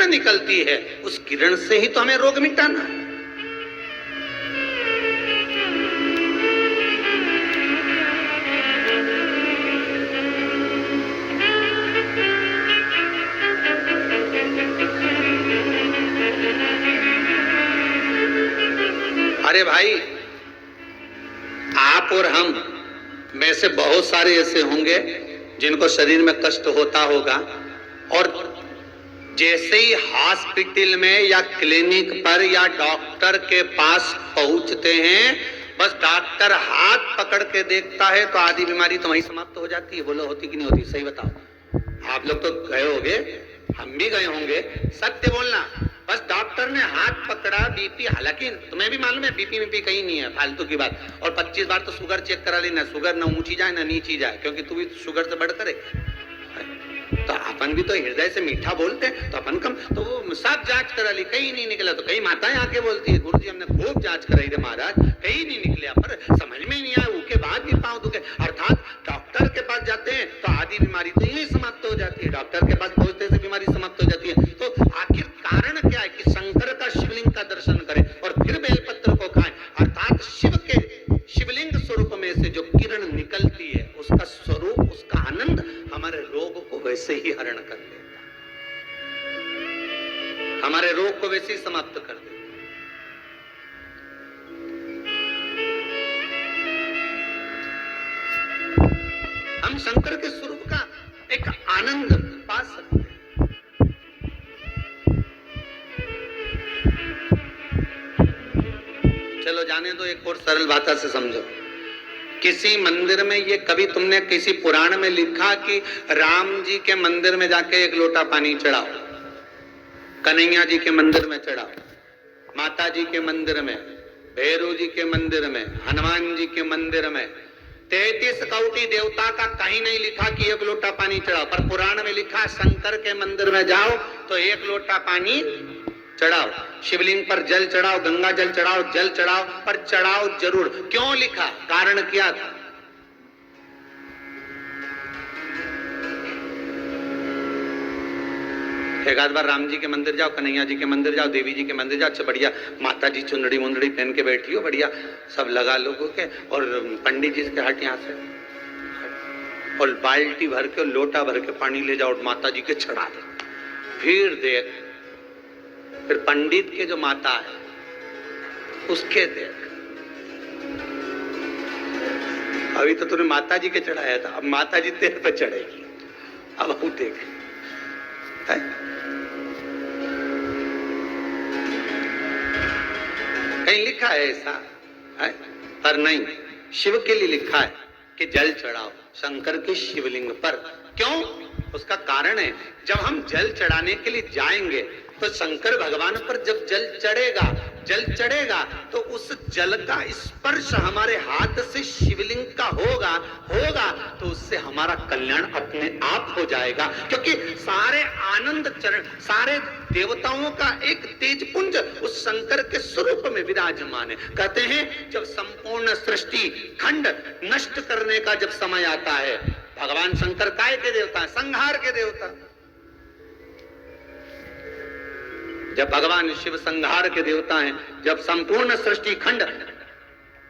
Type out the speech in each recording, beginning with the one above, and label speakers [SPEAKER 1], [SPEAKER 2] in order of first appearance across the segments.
[SPEAKER 1] किरण निकलती है, उस किरण से ही तो हमें रोग मिटाना है। अरे भाई, आप और हम में से बहुत सारे ऐसे होंगे जिनको शरीर में कष्ट होता होगा, और जैसे ही हॉस्पिटल में या क्लिनिक पर या डॉक्टर के पास पहुंचते हैं, बस डॉक्टर हाथ पकड़ के देखता है तो आधी बीमारी तो वहीं समाप्त हो जाती है। बोलो होती कि नहीं होती? सही बताओ। आप लोग तो गए होंगे, हम भी गए होंगे, सत्य बोलना। बस डॉक्टर ने हाथ पकड़ा, बीपी, हालांकि तुम्हें भी मालूम है बीपी कहीं नहीं है, फालतू की बात। और 25 बार तो शुगर चेक करा लेना, शुगर ना ऊंची जाए ना नीची जाए, क्योंकि तू भी शुगर से बढ़कर है। तो अपन भी तो हृदय से मीठा बोलते हैं, तो अपन कम, तो वो सब जांच करा ली, कहीं नहीं निकला। तो कई माताएं आके बोलती है, गुरुजी हमने खूब जांच कराई थे महाराज, कहीं नहीं निकला, पर समझ में नहीं आया, उसके बाद भी पांव दुखे। अर्थात डॉक्टर के पास जाते हैं तो आधी बीमारी तो यही समाप्त हो जाती है, डॉक्टर के पास पहुंचते से बीमारी समाप्त हो जाती है। तो आखिर कारण क्या है कि शंकर का शिवलिंग का दर्शन करें और फिर बेलपत्र को खाएं। अर्थात शिव के शिवलिंग स्वरूप में से जो किरण निकलती है, उसका स्वरूप, उसका आनंद हमारे रोग को वैसे ही हरण कर देता है, हमारे रोग को वैसे ही समाप्त कर देता है। हम शंकर के स्वरूप का एक आनंद पा सकते हैं। चलो जाने दो, एक और सरल भाषा से समझो। किसी मंदिर में, ये कभी तुमने किसी पुराण में लिखा कि राम जी के मंदिर में जाके एक लोटा पानी चढ़ाओ, कन्हैया जी के मंदिर में चढ़ाओ, माता जी के मंदिर में, भैरव जी के मंदिर में, हनुमान जी के मंदिर में, 33 कोटि देवता का कहीं नहीं लिखा कि एक लोटा पानी चढ़ाओ। पर पुराण में लिखा शंकर के मंदिर में जाओ तो एक लोटा पानी चढ़ाओ, शिवलिंग पर जल चढ़ाओ, गंगा जल चढ़ाओ, जल चढ़ाओ, पर चढ़ाओ जरूर। क्यों लिखा? कारण क्या था? एक आध बार राम जी के मंदिर जाओ, कन्हैया जी के मंदिर जाओ, देवी जी के मंदिर जाओ, अच्छा बढ़िया माता जी चुंदड़ी मुंदड़ी पहन के बैठी हो, बढ़िया सब लगा लोगों के, और पंडित जी के हट यहाँ से, और बाल्टी भर के, लोटा भर के पानी ले जाओ और माता जी के चढ़ा दो। फिर देख, फिर पंडित के जो माता है उसके देख, अभी तो तूने माता जी के चढ़ाया था, अब माता जी तेरे पे चढ़ेगी, अब वो देख है? कहीं लिखा है ऐसा है? पर नहीं, शिव के लिए लिखा है कि जल चढ़ाओ शंकर के शिवलिंग पर। क्यों? उसका कारण है, जब हम जल चढ़ाने के लिए जाएंगे तो शंकर भगवान पर जब जल चढ़ेगा तो उस जल का स्पर्श हमारे हाथ से शिवलिंग का होगा तो उससे हमारा कल्याण अपने आप हो जाएगा। क्योंकि सारे आनंद चरण, सारे देवताओं का एक तेजपुंज उस शंकर के स्वरूप में विराजमान है। कहते हैं जब संपूर्ण सृष्टि खंड नष्ट करने का जब समय आता है, भगवान शंकर काय के देवता है? संहार के देवता। जब भगवान शिव संहार के देवता हैं, जब संपूर्ण सृष्टि खंड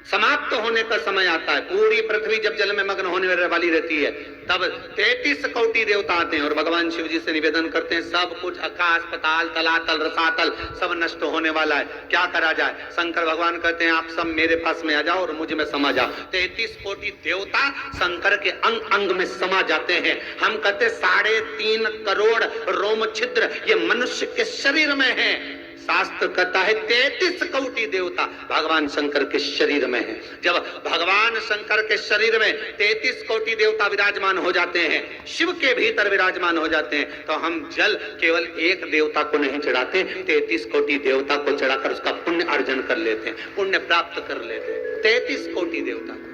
[SPEAKER 1] समाप्त होने का समय आता है, पूरी पृथ्वी जब जल में मग्न होने वाली रहती है, तब 33 कोटि देवता आते हैं और भगवान शिव जी से निवेदन करते हैं, सब कुछ आकाश पताल तलातल रसातल सब नष्ट होने वाला है, क्या करा जाए? शंकर भगवान कहते हैं आप सब मेरे पास में आ जाओ और मुझ में समा जाओ। 33 कोटि देवता शंकर के अंग अंग में समा जाते हैं। हम कहते 3.5 करोड़ रोम छिद्र ये मनुष्य के शरीर में है। शास्त्र कहता है 33 कोटि देवता भगवान शंकर के शरीर में है। जब भगवान शंकर के शरीर में 33 कोटि देवता विराजमान हो जाते हैं, शिव के भीतर विराजमान हो जाते हैं, तो हम जल केवल एक देवता को नहीं चढ़ाते, 33 कोटि देवता को चढ़ाकर उसका पुण्य अर्जन कर लेते हैं, पुण्य प्राप्त कर लेते हैं। 33 कोटि देवता को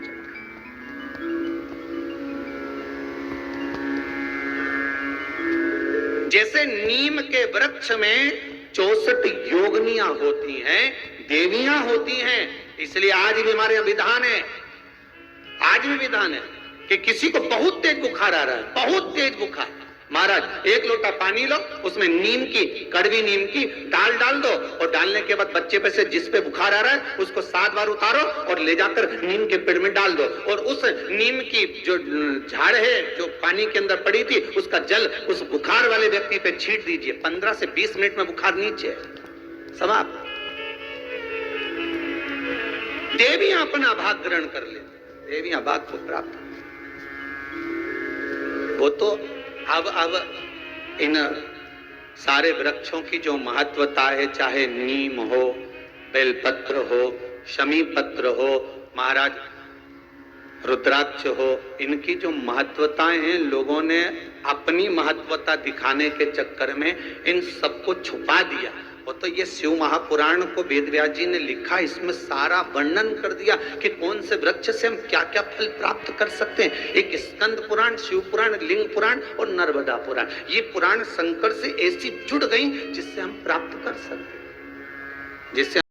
[SPEAKER 1] जैसे नीम के वृक्ष में 64 योगनियां होती हैं, देवियां होती हैं, इसलिए आज भी हमारे विधान है, आज भी विधान है कि किसी को बहुत तेज बुखार आ रहा है, बहुत तेज बुखार, महाराज 1 लोटा पानी लो, उसमें नीम की, कड़वी नीम की डाल दो, और डालने के बाद बच्चे पे से जिस पे बुखार आ रहा है उसको 7 बार उतारो और ले जाकर नीम के पेड़ में डाल दो, और उस नीम की जो झाड़ है जो पानी के अंदर पड़ी थी उसका जल उस बुखार वाले व्यक्ति पे छींट दीजिए। 15 से 20 मिनट में बुखार नीचे, समाप्त। देवियां अपना भाग ग्रहण कर ले, देवियां भाग को प्राप्त। वो तो अब इन सारे वृक्षों की जो महत्वता है, चाहे नीम हो, बेलपत्र हो, शमी पत्र हो, महाराज रुद्राक्ष हो, इनकी जो महत्वताएं हैं, लोगों ने अपनी महत्वता दिखाने के चक्कर में इन सबको छुपा दिया। वो तो ये शिव महापुराण को वेद व्यास जी ने लिखा, इसमें सारा वर्णन कर दिया कि कौन से वृक्ष से हम क्या क्या फल प्राप्त कर सकते हैं। एक स्कंद पुराण, शिव पुराण, लिंग पुराण और नर्मदा पुराण, ये पुराण शंकर से ऐसी जुड़ गई जिससे हम प्राप्त कर सकते हैं, जिससे